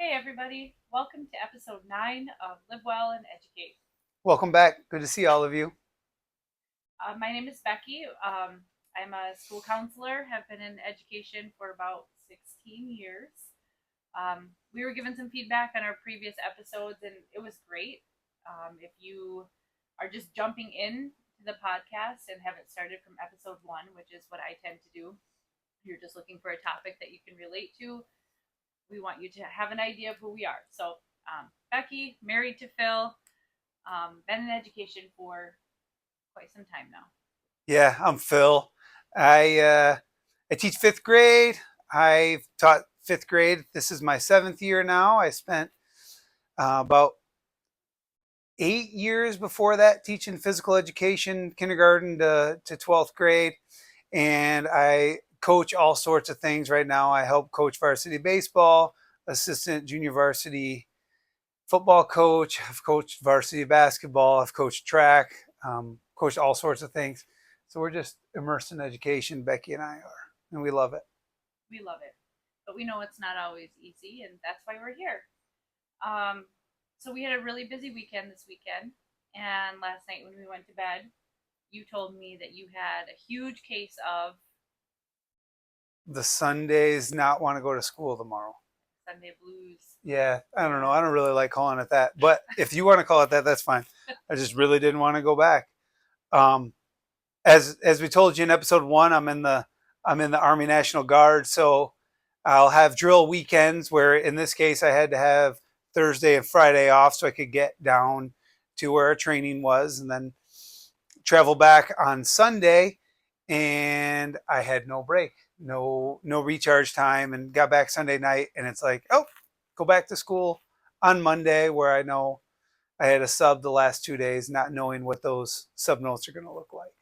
Hey, everybody. Welcome to episode 9 of Live Well and Educate. Welcome back. Good to see all of you. My name is Becky. I'm a school counselor, have been in education for about 16 years. We were given some feedback on our previous episodes, and it was great. If you are just jumping in to the podcast and haven't started from episode 1, which is what I tend to do, you're just looking for a topic that you can relate to. We want you to have an idea of who we are. So, Becky, married to Phil, been in education for quite some time now. Yeah, I'm Phil. I teach fifth grade. I've taught fifth grade. This is my seventh year now. I spent about 8 years before that teaching physical education, kindergarten to 12th grade. And I coach all sorts of things right now. I help coach varsity baseball, assistant junior varsity football coach. I've coached varsity basketball. I've coached track, coached all sorts of things. So we're just immersed in education, Becky and I are, and we love it. We love it, but we know it's not always easy, and that's why we're here. Um, so we had a really busy weekend this weekend, and last night when we went to bed, you told me that you had a huge case of The Sundays not want to go to school tomorrow. Sunday blues. Yeah, I don't know. I don't really like calling it that, but if you want to call it that, that's fine. I just really didn't want to go back. Um, as we told you in episode 1, I'm in the Army National Guard, so I'll have drill weekends where in this case I had to have Thursday and Friday off so I could get down to where our training was and then travel back on Sunday, and I had no break, no recharge time, and got back Sunday night, and it's like, oh, go back to school on Monday, where I know I had a sub the last 2 days, not knowing what those sub notes are going to look like.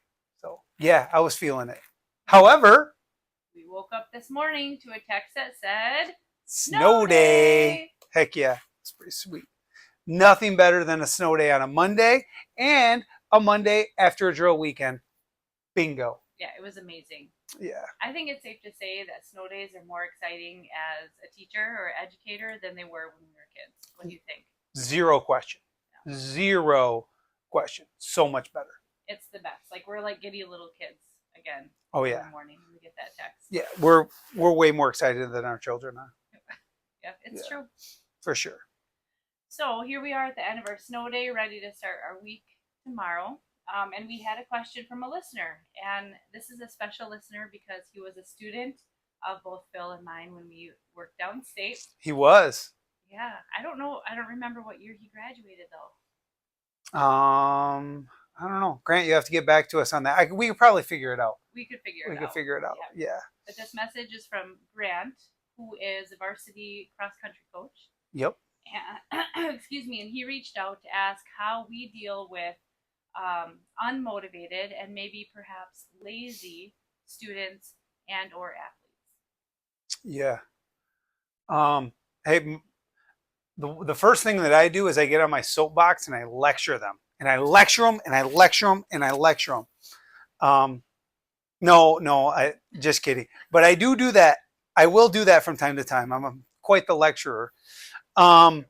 So yeah, I was feeling it. However, We woke up this morning to a text that said snow day. Heck yeah, it's pretty sweet. Nothing better than a snow day on a Monday and a Monday after a drill weekend. Bingo. Yeah, it was amazing. Yeah. I think it's safe to say that snow days are more exciting as a teacher or educator than they were when we were kids. What do you think? Zero question. Yeah. Zero question. So much better. It's the best. Like we're like giddy little kids again. Oh in yeah. the morning when we get that text. Yeah, we're way more excited than our children are. Yeah, it's true. For sure. So here we are at the end of our snow day, ready to start our week tomorrow. And we had a question from a listener. And this is a special listener because he was a student of both Phil and mine when we worked downstate. He was. Yeah, I don't know. I don't remember what year he graduated though. I don't know. Grant, you have to get back to us on that. We could probably figure it out. We could figure We it could out. figure it out. Yeah. But this message is from Grant, who is a varsity cross country coach. Yep. And, excuse me. And he reached out to ask how we deal with unmotivated and maybe perhaps lazy students and or athletes. Yeah. Hey, the first thing that I do is I get on my soapbox and I lecture them. And I lecture them and I lecture them and I lecture them. No, I just kidding. But I do that. I will do that from time to time. Quite the lecturer. When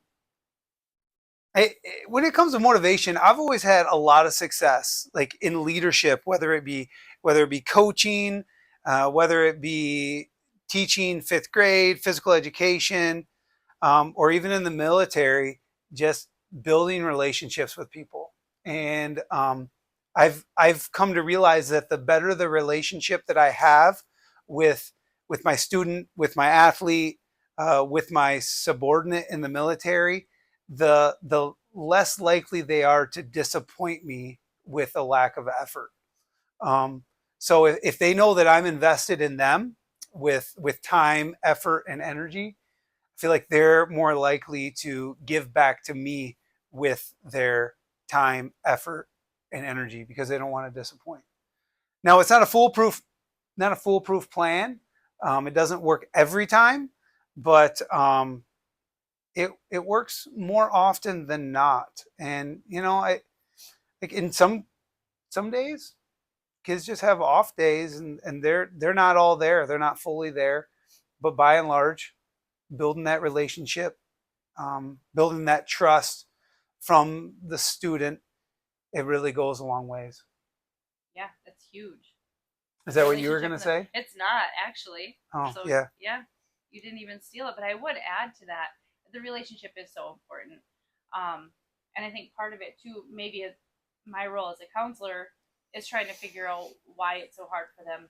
it comes to motivation, I've always had a lot of success, like in leadership, whether it be coaching, whether it be teaching fifth grade, physical education, or even in the military, just building relationships with people. And I've come to realize that the better the relationship that I have with my student, with my athlete, with my subordinate in the military, the less likely they are to disappoint me with a lack of effort. So if they know that I'm invested in them with time, effort, and energy, I feel like they're more likely to give back to me with their time, effort, and energy because they don't want to disappoint. Now, it's not a foolproof plan. It doesn't work every time, but it works more often than not. And I like in some days, kids just have off days, and they're not all there. They're not fully there, but by and large, building that relationship, building that trust from the student, it really goes a long ways. Yeah, that's huge. Is The that what you were relationship going to in the say? it's not actually. Oh, So yeah. yeah, you didn't even steal it, but I would add to that the relationship is so important. Um, and I think part of it too, maybe my role as a counselor is trying to figure out why it's so hard for them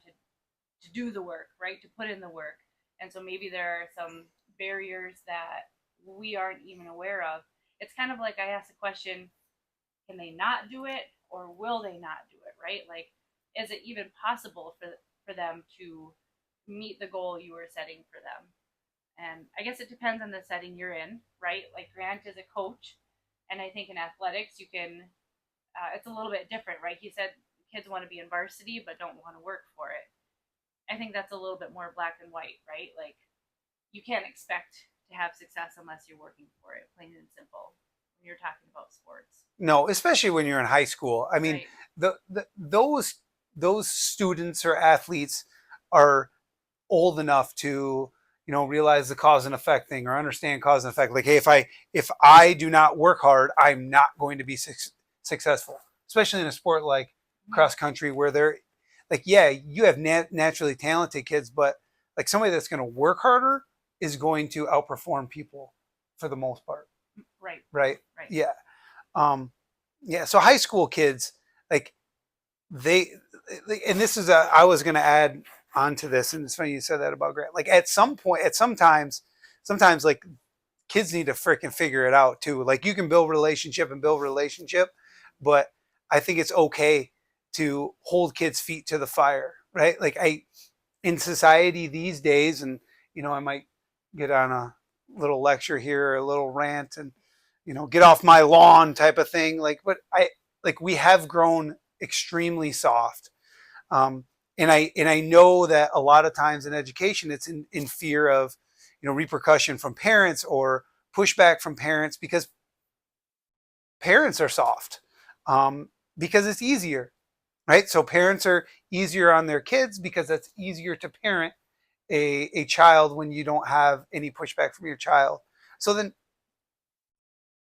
to do the work, right? To put in the work. And so maybe there are some barriers that we aren't even aware of. It's kind of like I asked the question, can they not do it or will they not do it, right? Like, is it even possible for them to meet the goal you were setting for them? And I guess it depends on the setting you're in, right? Like Grant is a coach, and I think in athletics you can. It's a little bit different, right? He said kids want to be in varsity but don't want to work for it. I think that's a little bit more black and white, right? Like you can't expect to have success unless you're working for it, plain and simple. When you're talking about sports, No, especially when you're in high school. I mean, right? those students or athletes are old enough to realize the cause and effect thing or understand cause and effect. Like, hey, if I do not work hard, I'm not going to be successful. Especially in a sport like Mm-hmm. cross country, where they're like, yeah, you have naturally talented kids, but like somebody that's going to work harder is going to outperform people for the most part, Right, right? right. Yeah. Um, yeah. So high school kids, like they, and this is I was going to add onto this, and it's funny you said that about Grant. Like at some point, sometimes like kids need to freaking figure it out too. Like you can build relationship, but I think it's okay to hold kids' feet to the fire, right? Like in society these days, and I might get on a little lecture here, a little rant, and get off my lawn type of thing. Like, but we have grown extremely soft, and I know that a lot of times in education, it's in fear of repercussion from parents or pushback from parents because parents are soft, because it's easier, right? So parents are easier on their kids because it's easier to parent a child when you don't have any pushback from your child. So then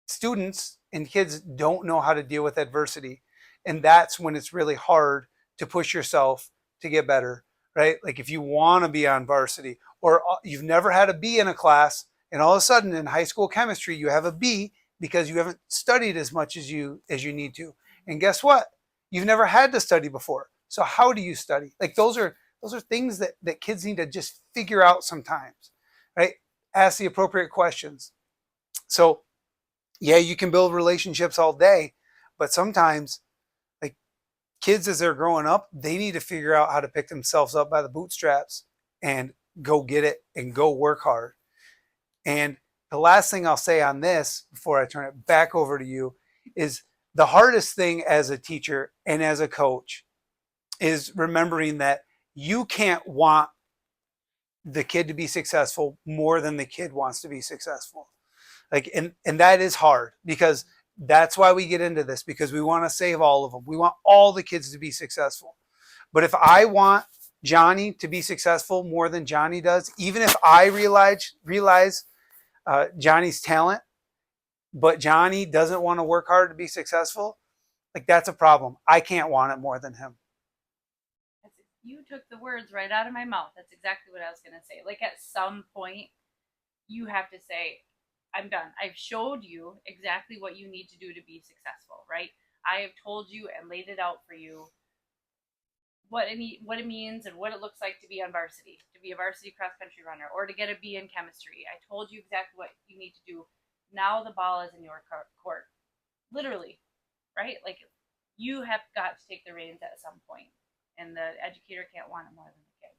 students and kids don't know how to deal with adversity. And that's when it's really hard to push yourself to get better, right? Like if you want to be on varsity or you've never had a B in a class and all of a sudden in high school chemistry you have a B because you haven't studied as much as you need to. And guess what? You've never had to study before. So how do you study? Like those are things that kids need to just figure out sometimes, right? Ask the appropriate questions. So yeah, you can build relationships all day, but sometimes like kids as they're growing up, they need to figure out how to pick themselves up by the bootstraps and go get it and go work hard. And the last thing I'll say on this before I turn it back over to you is the hardest thing as a teacher and as a coach is remembering that you can't want the kid to be successful more than the kid wants to be successful. Like, and that is hard because that's why we get into this, because we want to save all of them. We want all the kids to be successful. But if I want Johnny to be successful more than Johnny does, even if I realize Johnny's talent, but Johnny doesn't want to work hard to be successful, like that's a problem. I can't want it more than him. You took the words right out of my mouth. That's exactly what I was going to say. Like at some point, you have to say, I'm done. I've showed you exactly what you need to do to be successful, right? I have told you and laid it out for you what it means and what it looks like to be on varsity, to be a varsity cross country runner, or to get a B in chemistry. I told you exactly what you need to do. Now the ball is in your court, literally, right? Like you have got to take the reins at some point, and the educator can't want it more than the kid.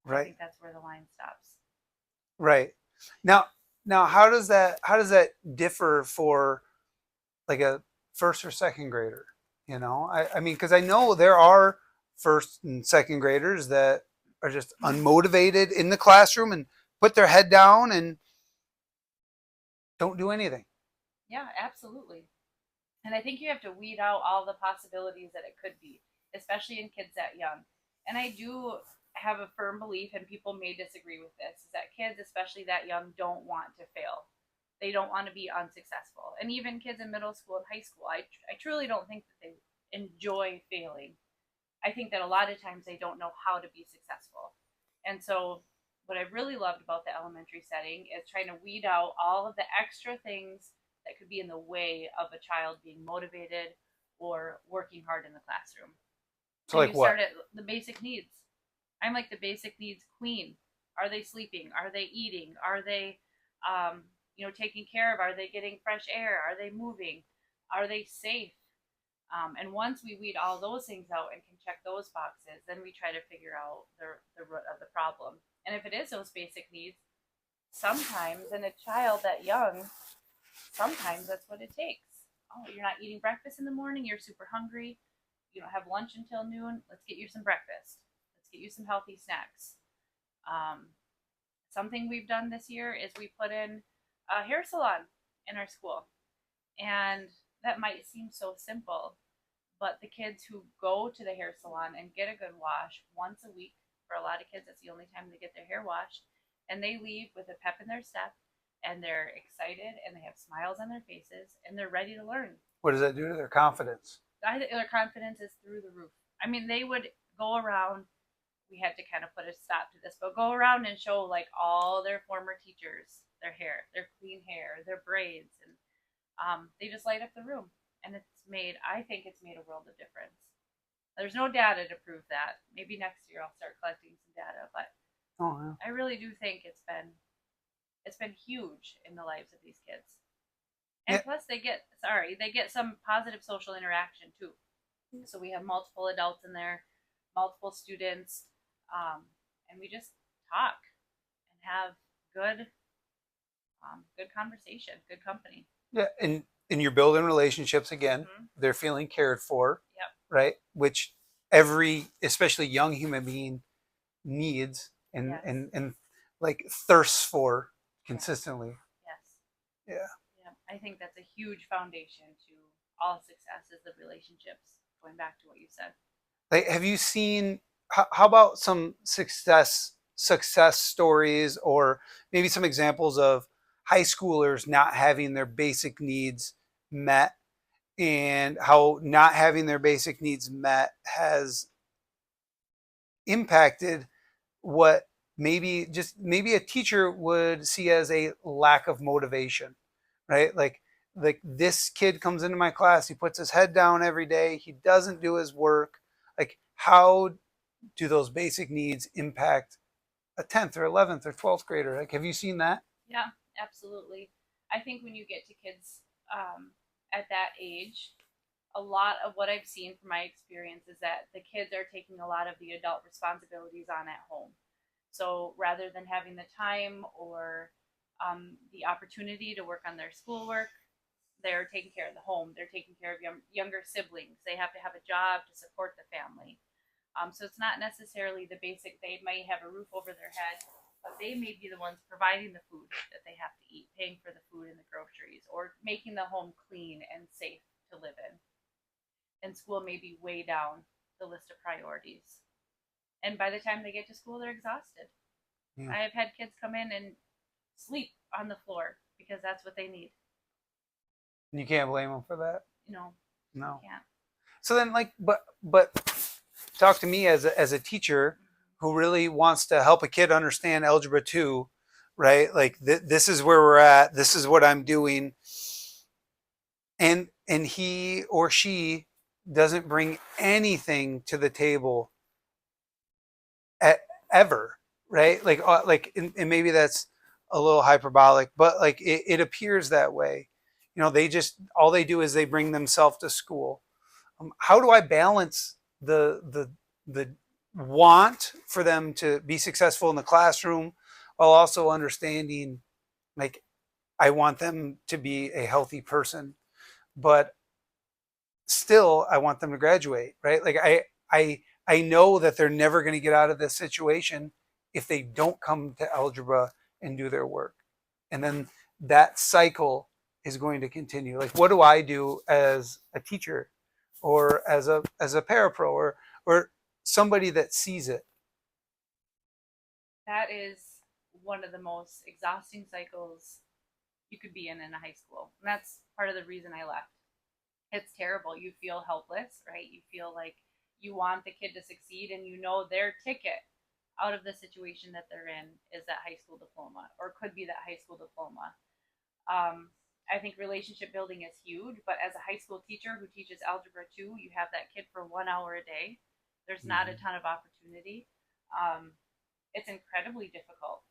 I Right. think that's where the line stops. Right. Now, how does that differ for like a first or second grader? I mean, because I know there are first and second graders that are just unmotivated in the classroom and put their head down and don't do anything. Yeah, absolutely. And I think you have to weed out all the possibilities that it could be, especially in kids that young. And I do have a firm belief, and people may disagree with this, is that kids, especially that young, don't want to fail. They don't want to be unsuccessful. And even kids in middle school and high school, I truly don't think that they enjoy failing. I think that a lot of times they don't know how to be successful. And so, what I really loved about the elementary setting is trying to weed out all of the extra things that could be in the way of a child being motivated or working hard in the classroom. So And like you what? start at the basic needs. I'm like the basic needs queen. Are they sleeping? Are they eating? Are they, taking care of? Are they getting fresh air? Are they moving? Are they safe? And once we weed all those things out and can check those boxes, then we try to figure out the root of the problem. And if it is those basic needs, sometimes in a child that young, sometimes that's what it takes. Oh, you're not eating breakfast in the morning, you're super hungry, you don't have lunch until noon, let's get you some breakfast. Let's get you some healthy snacks. Um, Something we've done this year is we put in a hair salon in our school. And that might seem so simple, but the kids who go to the hair salon and get a good wash once a week, for a lot of kids, that's the only time they get their hair washed, and they leave with a pep in their step, and they're excited, and they have smiles on their faces, and they're ready to learn. What does that do to their confidence? Their confidence is through the roof. I mean, they would go around. We had to kind of put a stop to this, but go around and show like all their former teachers their hair, their clean hair, their braids, and they just light up the room. And I think it's made a world of difference. There's no data to prove that. Maybe next year I'll start collecting some data, but Oh, yeah. I really do think it's been huge in the lives of these kids. Yeah. And plus they get some positive social interaction too. So we have multiple adults in there, multiple students, and we just talk and have good conversation, good company. Yeah, and you're building relationships again. Mm-hmm. They're feeling cared for, Yep. right? Which every, especially young human being, needs and Yes. and like thirsts for Yes. consistently. Yes. Yeah. Yeah. I think that's a huge foundation to all success is the relationships. Going back to what you said. Like, have you seen? How about some success stories, or maybe some examples of high schoolers not having their basic needs met, and how not having their basic needs met has impacted what maybe a teacher would see as a lack of motivation, right? Like this kid comes into my class, he puts his head down every day, he doesn't do his work. Like, how do those basic needs impact a 10th or 11th or 12th grader? Like, have you seen that? Yeah, absolutely. I think when you get to kids at that age, a lot of what I've seen from my experience is that the kids are taking a lot of the adult responsibilities on at home. So rather than having the time or the opportunity to work on their schoolwork, they're taking care of the home. They're taking care of younger siblings. They have to have a job to support the family. So it's not necessarily the basic, they might have a roof over their head, but they may be the ones providing the food that they have to eat, paying for the food and the groceries, or making the home clean and safe to live in. And school may be way down the list of priorities. And by the time they get to school, they're exhausted. Yeah. I have had kids come in and sleep on the floor because that's what they need. And you can't blame them for that. No, No. can't. So then, like, but talk to me as a teacher who really wants to help a kid understand algebra 2, right? Like, this is where we're at, this is what I'm doing, and he or she doesn't bring anything to the table at, ever, right? Like and maybe that's a little hyperbolic, but like it appears that way. They just, all they do is they bring themselves to school. How do I balance the want for them to be successful in the classroom, while also understanding, like, I want them to be a healthy person, but still I want them to graduate, right? Like, I know that they're never going to get out of this situation if they don't come to algebra and do their work. And then that cycle is going to continue. Like, what do I do as a teacher, or as a parapro, or somebody that sees it? That is one of the most exhausting cycles you could be in a high school. And that's part of the reason I left. It's terrible. You feel helpless, right? You feel like you want the kid to succeed, and you know their ticket out of the situation that they're in is that high school diploma, or could be that high school diploma. I think relationship building is huge, but as a high school teacher who teaches algebra 2, you have that kid for 1 hour a day. There's not a Mm-hmm. ton of opportunity. Um, it's incredibly difficult.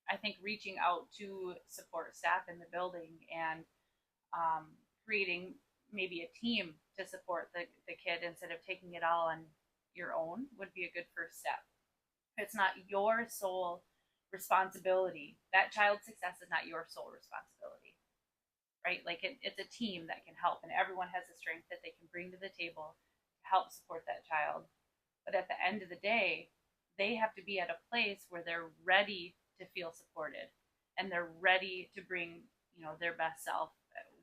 I think reaching out to support staff in the building and creating maybe a team to support the kid instead of taking it all on your own would be a good first step. It's not your sole responsibility. That child's success is not your sole responsibility, right? Like it's a team that can help, and everyone has a strength that they can bring to the table to help support that child. But at the end of the day, they have to be at a place where they're ready to feel supported, and they're ready to bring, their best self,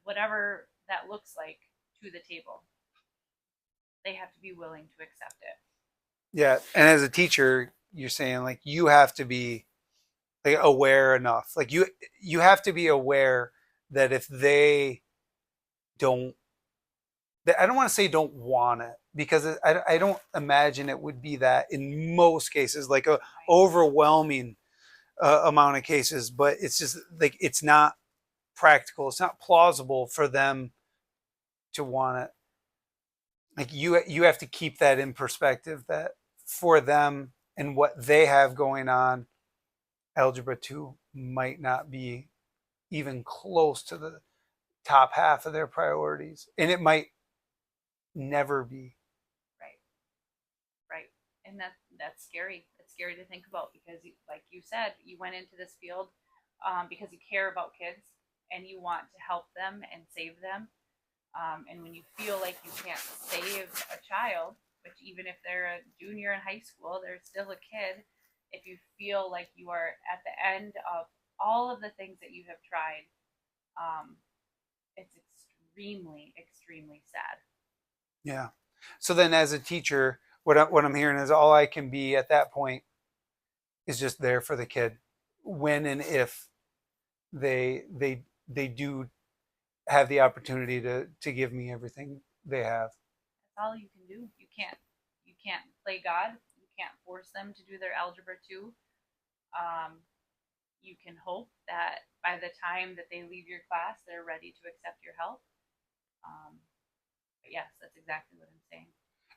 whatever that looks like, to the table. They have to be willing to accept it. Yeah, and as a teacher, you're saying like you have to be like aware enough. Like you have to be aware that if they don't, I don't want to say don't want it because I don't imagine it would be that in most cases, like a Right. overwhelming amount of cases. But it's just like it's not practical. It's not plausible for them to want it. Like you have to keep that in perspective that for them and what they have going on, algebra 2 might not be even close to the top half of their priorities, and it might never be. Right. Right. And that's scary. It's scary to think about because, like you said, you went into this field because you care about kids and you want to help them and save them. And when you feel like you can't save a child, which even if they're a junior in high school, they're still a kid. If you feel like you are at the end of all of the things that you have tried, um, it's extremely, extremely sad. Yeah. So then, as a teacher, what I'm hearing is all I can be at that point is just there for the kid when and if they do have the opportunity to give me everything they have. That's all you can do. You can't play God. You can't force them to do their algebra 2. Um, you can hope that by the time that they leave your class, they're ready to accept your help. But yes, that's exactly what I'm saying.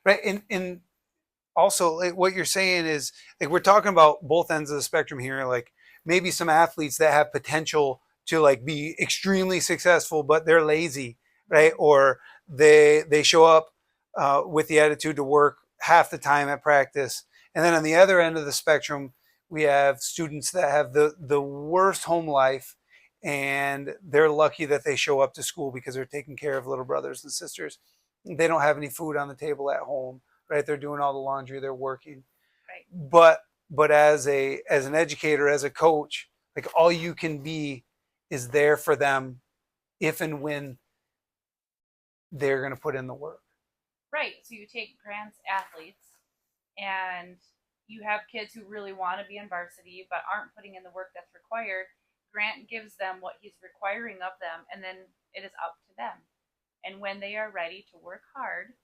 Right. And also like what you're saying is like we're talking about both ends of the spectrum here, like maybe some athletes that have potential to like be extremely successful but they're lazy, right? Mm-hmm. Or they show up with the attitude to work half the time at practice. And then on the other end of the spectrum we have students that have the worst home life, and they're lucky that they show up to school because they're taking care of little brothers and sisters. They don't have any food on the table at home, right? They're doing all the laundry, they're working. Right. But as an educator, as a coach, like all you can be is there for them if and when they're going to put in the work. Right. So you take Grant's athletes and you have kids who really want to be in varsity but aren't putting in the work that's required. Grant gives them what he's requiring of them, and then it is up to them. And when they are ready to work hard,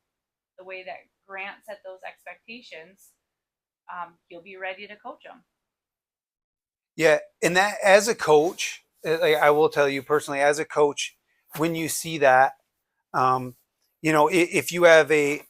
the way that Grant set those expectations, he'll be ready to coach them. Yeah, and that as a coach, like I will tell you personally, as a coach, when you see that, Um, if you have a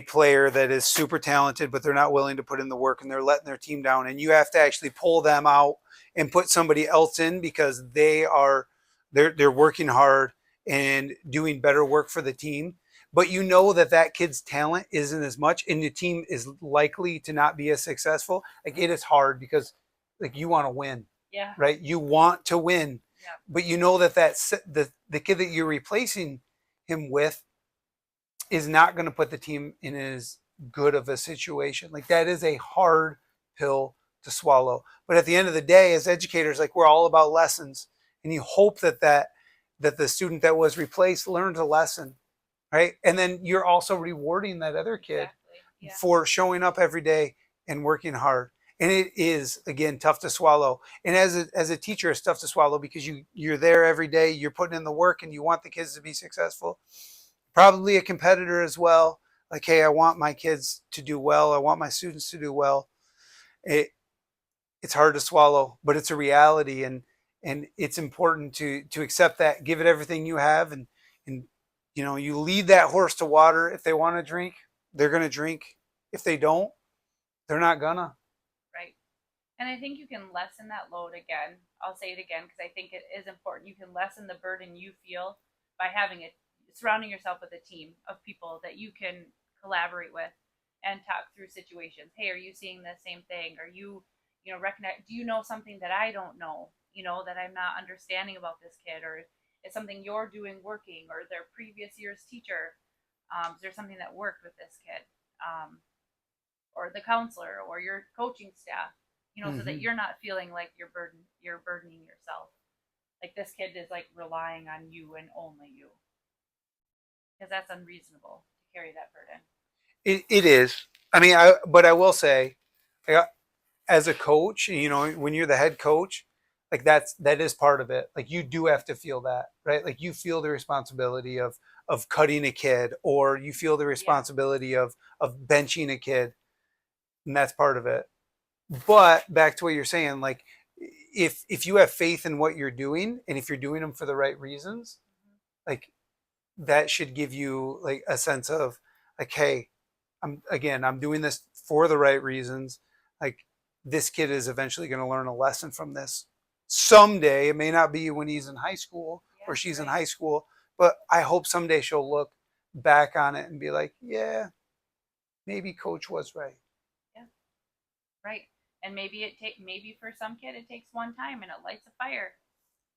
player that is super talented, but they're not willing to put in the work and they're letting their team down, and you have to actually pull them out and put somebody else in because they're working hard and doing better work for the team. But you know that kid's talent isn't as much, and the team is likely to not be as successful. Like it is hard because like you want to win, Yeah. right? You want to win, Yeah. but you know the kid that you're replacing him with is not going to put the team in as good of a situation. Like that is a hard pill to swallow. But at the end of the day, as educators, like we're all about lessons, and you hope that the student that was replaced learns a lesson, right? And then you're also rewarding that other kid Exactly. Yeah. for showing up every day and working hard. And it is, again, tough to swallow. And as a teacher, it's tough to swallow because you're there every day, you're putting in the work, and you want the kids to be successful. Probably a competitor as well. Like, hey, I want my kids to do well. I want my students to do well. It, it's hard to swallow, but it's a reality, and it's important to accept that, give it everything you have, and you lead that horse to water. If they want to drink, they're going to drink. If they don't, they're not gonna. Right. And I think you can lessen that load again. I'll say it again because I think it is important. You can lessen the burden you feel by having it, surrounding yourself with a team of people that you can collaborate with and talk through situations. Hey, are you seeing the same thing? Are you, recognize, do you know something that I don't know, that I'm not understanding about this kid? Or is something you're doing working, or their previous year's teacher? Is there something that worked with this kid? Or the counselor or your coaching staff, so that Mm-hmm. you're not feeling like you're burdening yourself. Like this kid is like relying on you and only you, because that's unreasonable to carry that burden. It is. I mean, but I will say, as a coach, when you're the head coach, like that is part of it. Like you do have to feel that, right? Like you feel the responsibility of cutting a kid, or you feel the Yeah. responsibility of benching a kid, and that's part of it. But back to what you're saying, like if you have faith in what you're doing, and if you're doing them for the right reasons, like that should give you like a sense of like, hey, I'm doing this for the right reasons. Like this kid is eventually going to learn a lesson from this someday. It may not be when he's in high school or Yeah. she's in Right. high school, but I hope someday she'll look back on it and be like, yeah, maybe coach was right. Yeah. Right. And maybe for some kid it takes one time and it lights a fire,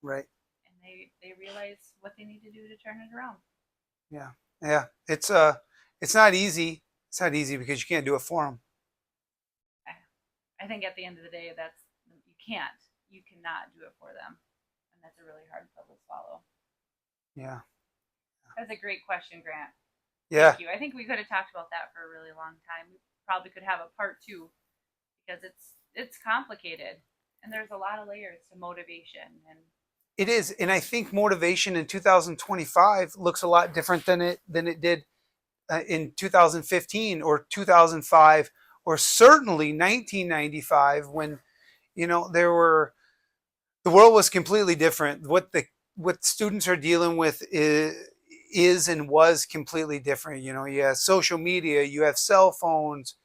Right. and they realize what they need to do to turn it around. Yeah. Yeah. It's not easy. It's not easy because you can't do it for them. I think at the end of the day, you cannot do it for them, and that's a really hard pill to swallow. Yeah. That's a great question, Grant. Yeah. Thank you. I think we could have talked about that for a really long time. We probably could have a part two, because it's complicated, and there's a lot of layers to motivation. And It is, and I think motivation in 2025 looks a lot different than it did in 2015 or 2005 or certainly 1995 when there were the world was completely different. What students are dealing with is and was completely different. You have social media, you have cell phones,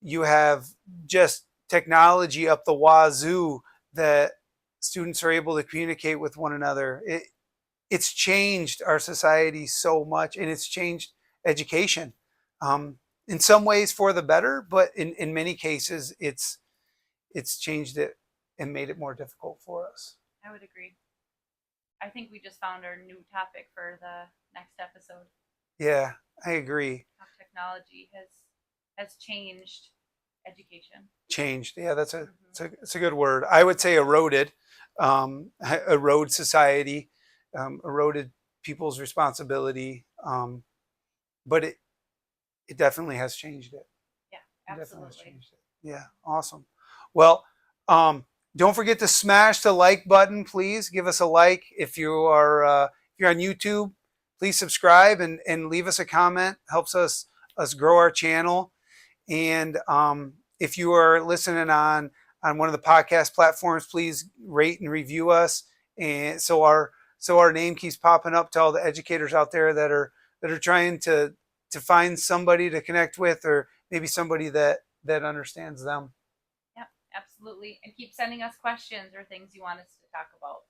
you have just technology up the wazoo that students are able to communicate with one another. It's changed our society so much, and it's changed education. Um, in some ways for the better, but in many cases, it's changed it and made it more difficult for us. I would agree. I think we just found our new topic for the next episode. Yeah, I agree. How technology has changed education. Changed. Yeah, Mm-hmm. it's a good word. I would say eroded, erode society, eroded people's responsibility. But it definitely has changed it. Yeah, It definitely has absolutely. changed it. Yeah, awesome. Well, don't forget to smash the like button, please. Give us a like if you're on YouTube. Please subscribe and leave us a comment. Helps us grow our channel. And if you are listening on one of the podcast platforms, please rate and review us, and so our name keeps popping up to all the educators out there that are trying to find somebody to connect with, or maybe somebody that understands them. Yeah, absolutely. And keep sending us questions or things you want us to talk about.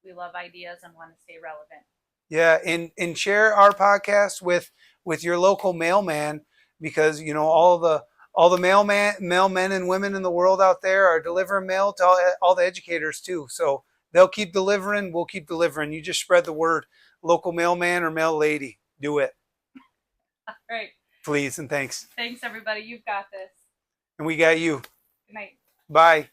We love ideas and want to stay relevant. Yeah, and share our podcast with your local mailman, because all the mailmen and women in the world out there are delivering mail to all the educators too. So they'll keep delivering, we'll keep delivering. You just spread the word, local mailman or mail lady. Do it, All right. please, and thanks. Thanks, everybody. You've got this. And we got you. Good night. Bye.